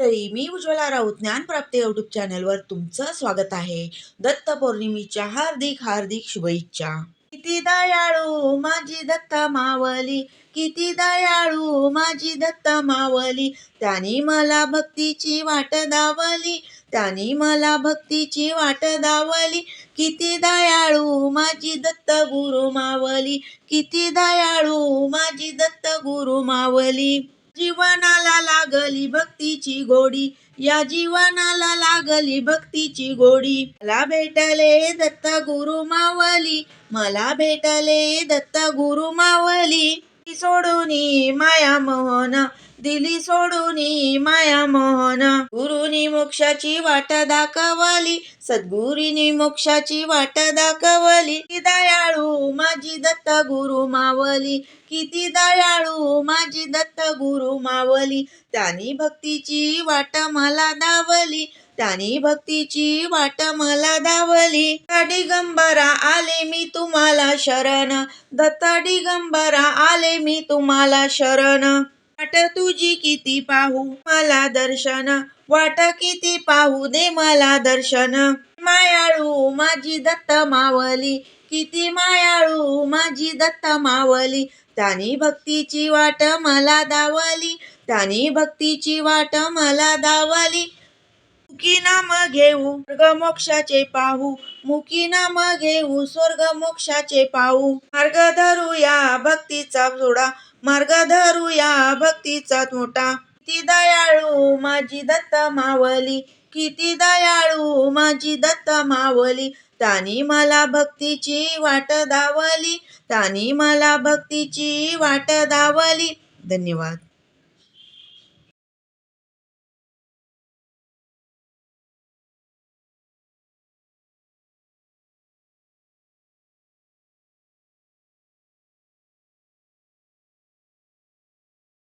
मंडळी, मी उज्ज्वला राऊत ज्ञानप्राप्ती यूट्यूब चॅनलवर तुमचं स्वागत आहे. दत्त पौर्णिमेच्या हार्दिक हार्दिक शुभेच्छा. किती दयाळू माझी दत्ता मावली, किती दयाळू माझी दत्ता मावली, त्याने मला भक्तीची वाट दावली, त्याने मला भक्तीची वाट दावली. किती दयाळू माझी दत्त गुरु मावली, किती दयाळू माझी दत्त गुरु मावली. जीवनाला लागली भक्तीची गोडी, या जीवनाला लागली भक्तीची गोडी. मला भेटले दत्त गुरु मावली, मला भेटले दत्त गुरु मावली. सोडून माया मोहन, दिली सोडून माया मोहन. गुरुनी मोक्षाची वाट दाखवली, सद्गुरुनी मोक्षाची वाट दाखवली. किती दयाळू माझी दत्त गुरु मावली, किती दयाळू माझी दत्त गुरु मावली. त्यानी भक्तीची वाट मला दावली, त्यानी भक्तीची वाट मला दावली. दिगंबरा आले मी तुम्हाला शरण, दत्त दिगंबरा आले मी तुम्हाला शरण. वाट तुझी किती पाहू मला दर्शन, वाट किती पाहू दे मला दर्शन. मायाळू माझी दत्त मावली, किती मायाळू माझी दत्त मावली. त्यानी भक्तीची वाट मला दावली, त्यानी भक्तीची वाट मला दावली. मुकी नाम घेऊ स्वर्ग मोक्षाचे पाहू, मुकी नाम घेऊ स्वर्ग मोक्षाचे पाहू. मार्ग धरूया भक्तीचा जोडा, मार्ग धरूया भक्तीचा मोठा. किती दयाळू माझी दत्त मावली, किती दयाळू माझी दत्त मावली. त्यानी मला भक्तीची वाट दावली, त्यानी मला भक्तीची वाट दावली. धन्यवाद.